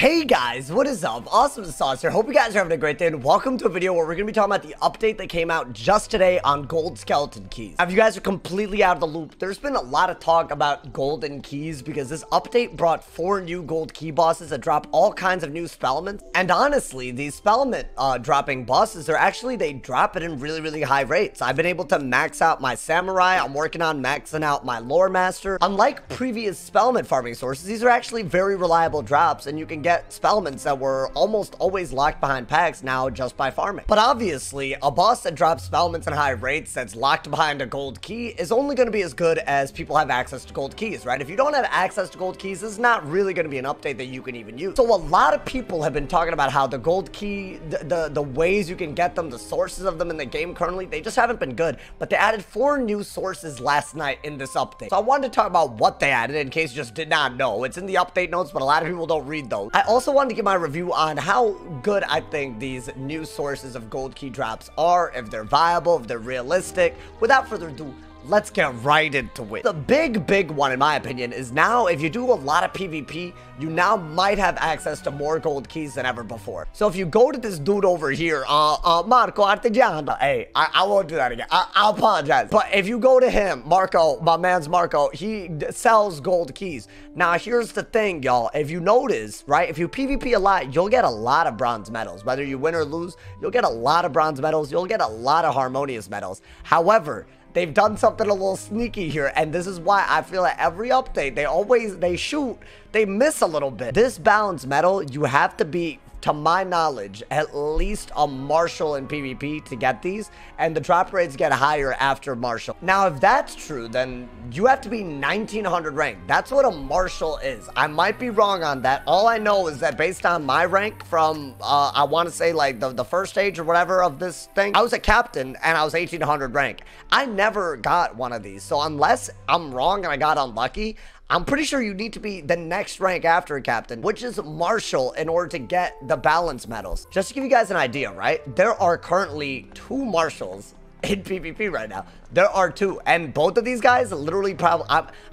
Hey guys, what is up? AwesomeTheSauce here. Hope you guys are having a great day and welcome to a video where we're going to be talking about the update that came out just today on gold skeleton keys. If you guys are completely out of the loop, there's been a lot of talk about golden keys because this update brought 4 new gold key bosses that drop all kinds of new spellments. And honestly, these spellment dropping bosses are actually, they drop it in really high rates. I've been able to max out my samurai. I'm working on maxing out my lore master. Unlike previous spellment farming sources, these are actually very reliable drops and you can get spellments that were almost always locked behind packs now just by farming. But obviously, a boss that drops spellments in high rates that's locked behind a gold key is only going to be as good as people have access to gold keys, right? If you don't have access to gold keys, this is not really going to be an update that you can even use. So a lot of people have been talking about how the gold key, the ways you can get them, the sources of them in the game currently, they just haven't been good. But they added 4 new sources last night in this update. So I wanted to talk about what they added in case you just did not know. It's in the update notes, but a lot of people don't read those. I also wanted to give my review on how good I think these new sources of gold key drops are, if they're viable, if they're realistic. Without further ado, let's get right into it. The big one, in my opinion, is now if you do a lot of PvP, you now might have access to more gold keys than ever before. So if you go to this dude over here, Marco Artigiano, hey, I won't do that again. I apologize. But if you go to him, Marco, my man's Marco, he sells gold keys. Now, here's the thing, y'all. If you notice, right, if you PvP a lot, you'll get a lot of bronze medals. Whether you win or lose, you'll get a lot of bronze medals. You'll get a lot of harmonious medals. However, they've done something a little sneaky here, and this is why I feel like every update, they miss a little bit. This balance medal, you have to be, to my knowledge, at least a marshal in PvP to get these, and the drop rates get higher after marshal. Now, if that's true, then you have to be 1900 ranked. That's what a marshal is. I might be wrong on that. All I know is that based on my rank from, I want to say like the first stage or whatever of this thing, I was a captain and I was 1800 rank. I never got one of these. So unless I'm wrong and I got unlucky, I'm pretty sure you need to be the next rank after a captain, which is marshal, in order to get the balance medals. Just to give you guys an idea, right? There are currently 2 marshals in PvP right now. There are 2, and both of these guys literally probably,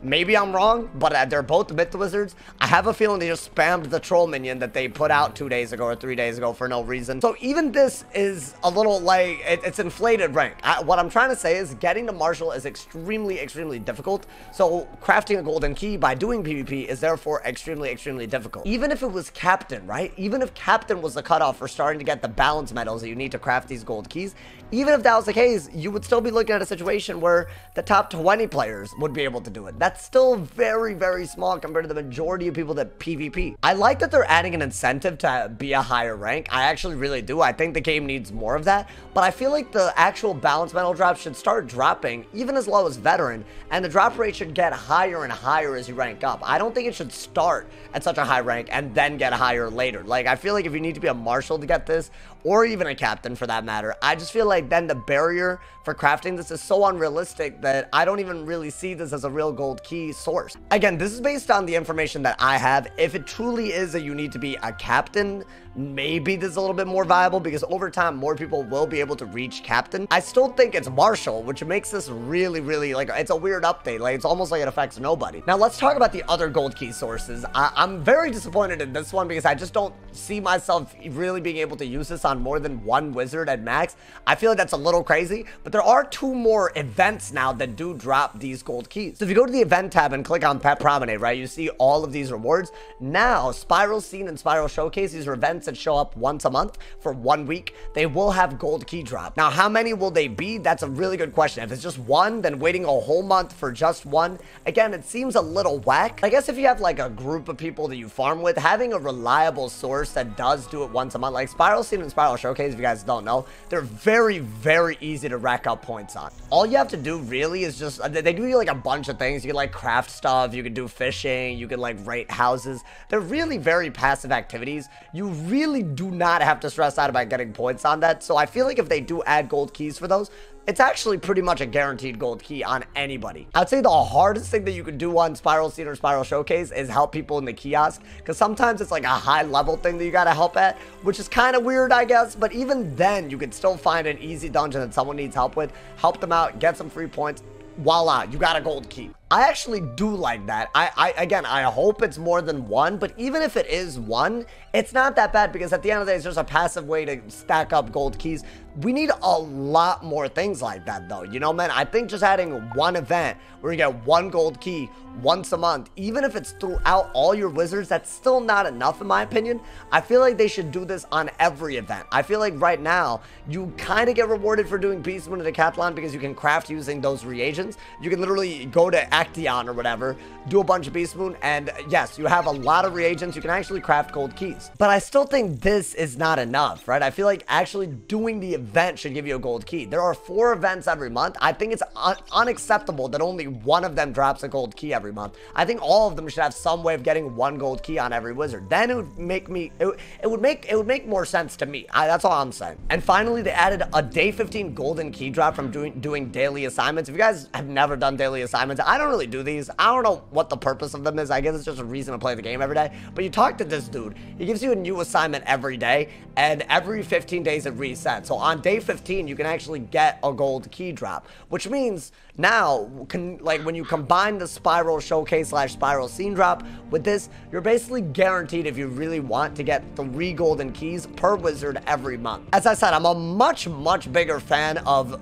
maybe I'm wrong, but they're both myth wizards. I have a feeling they just spammed the troll minion that they put out 2 days ago or 3 days ago for no reason. So even this is a little like, it's inflated rank. What I'm trying to say is getting to marshal is extremely difficult. So crafting a golden key by doing PvP is therefore extremely difficult. Even if it was captain, right? Even if captain was the cutoff for starting to get the balance medals that you need to craft these gold keys, even if that was the case, you would still be looking at a situation where the top 20 players would be able to do it. That's still very small compared to the majority of people that PvP. I like that they're adding an incentive to be a higher rank. I actually really do. I think the game needs more of that, but I feel like the actual balance medal drops should start dropping even as low as veteran, and the drop rate should get higher and higher as you rank up. I don't think it should start at such a high rank and then get higher later. Like, I feel like if you need to be a marshal to get this, or even a captain for that matter, I just feel like then the barrier for crafting this is so unrealistic that I don't even really see this as a real gold key source. Again, this is based on the information that I have. If it truly is that you need to be a captain, maybe this is a little bit more viable because over time more people will be able to reach captain. I still think it's marshal, which makes this really like, it's a weird update. Like, it's almost like it affects nobody. Now let's talk about the other gold key sources. I'm very disappointed in this one because I just don't see myself really being able to use this on more than 1 wizard at max. I feel like that's a little crazy, but there are 2 more events now that do drop these gold keys. So if you go to the event tab and click on Pet Promenade, right, you see all of these rewards. Now, Spiral Scene and Spiral Showcase, these are events that show up once a month for 1 week. They will have gold key drop. Now, how many will they be? That's a really good question. If it's just 1, then waiting a whole month for just 1, again, it seems a little whack. I guess if you have like a group of people that you farm with, having a reliable source that does do it once a month, like Spiral Scene and Spiral Showcase, if you guys don't know, they're very easy to rack up points on. All you have to do really is just, they give you like a bunch of things. You can like craft stuff, you can do fishing, you can like rate houses. They're really very passive activities. You really do not have to stress out about getting points on that. So I feel like if they do add gold keys for those, it's actually pretty much a guaranteed gold key on anybody. I'd say the hardest thing that you can do on Spiral Scene or Spiral Showcase is help people in the kiosk, because sometimes it's like a high level thing that you gotta help at, which is kind of weird, I guess. But even then, you can still find an easy dungeon that someone needs help with, help them out, get some free points. voila, you got a gold key. I actually do like that. Again, I hope it's more than one, but even if it is one, it's not that bad because at the end of the day, it's just a passive way to stack up gold keys. We need a lot more things like that though. You know, man, I think just adding one event where you get one gold key once a month, even if it's throughout all your wizards, that's still not enough in my opinion. I feel like they should do this on every event. I feel like right now, you kind of get rewarded for doing Beast Moon and Decathlon because you can craft using those reagents. You can literally go to Action or whatever, do a bunch of Beast Moon, and yes, you have a lot of reagents. You can actually craft gold keys. But I still think this is not enough, right? I feel like actually doing the event should give you a gold key. There are 4 events every month. I think it's unacceptable that only one of them drops a gold key every month. I think all of them should have some way of getting one gold key on every wizard. Then it would make me, it would make more sense to me. That's all I'm saying. And finally, they added a day 15 golden key drop from doing daily assignments. If you guys have never done daily assignments, I don't really do these. I don't know what the purpose of them is. I guess it's just a reason to play the game every day. But you talk to this dude, he gives you a new assignment every day, and every 15 days it resets. So on day 15, you can actually get a gold key drop, which means now, when you combine the Spiral Showcase / Spiral Scene drop with this, you're basically guaranteed, if you really want, to get 3 golden keys per wizard every month. As I said, I'm a much bigger fan of,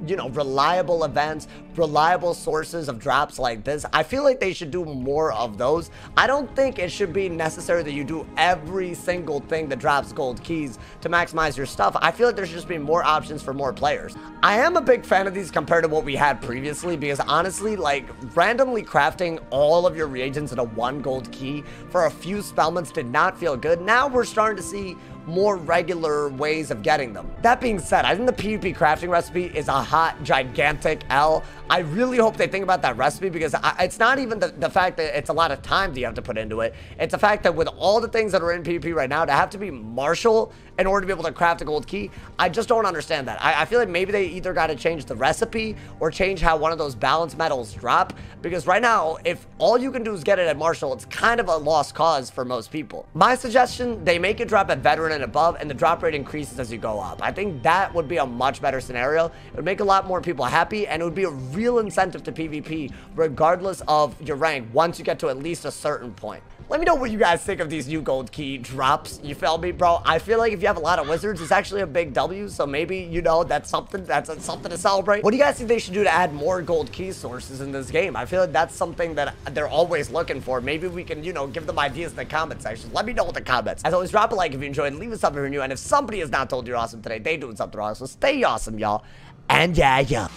you know, reliable events, reliable sources of drops like this. I feel like they should do more of those. I don't think it should be necessary that you do every single thing that drops gold keys to maximize your stuff. I feel like there should just be more options for more players. I am a big fan of these compared to what we had previously because honestly, like, randomly crafting all of your reagents into 1 gold key for a few spellments did not feel good. Now we're starting to see more regular ways of getting them. That being said, I think the PvP crafting recipe is a hot, gigantic L. I really hope they think about that recipe because it's not even the fact that it's a lot of time that you have to put into it. It's the fact that with all the things that are in PvP right now, to have to be martial in order to be able to craft a gold key, I just don't understand that. I feel like maybe they either got to change the recipe or change how one of those balance medals drop, because right now, if all you can do is get it at martial, it's kind of a lost cause for most people. My suggestion, they make it drop at veteran and above, and the drop rate increases as you go up. I think that would be a much better scenario. It would make a lot more people happy, and it would be a real incentive to PvP regardless of your rank once you get to at least a certain point. Let me know what you guys think of these new gold key drops. You feel me, bro? I feel like if you have a lot of wizards, it's actually a big W. So maybe, you know, that's something to celebrate. What do you guys think they should do to add more gold key sources in this game? I feel like that's something that they're always looking for. Maybe we can, you know, give them ideas in the comment section. Let me know in the comments. As always, drop a like if you enjoyed. Leave us something for new. And if somebody has not told you you're awesome today, they doing something wrong. So stay awesome, y'all. And yeah.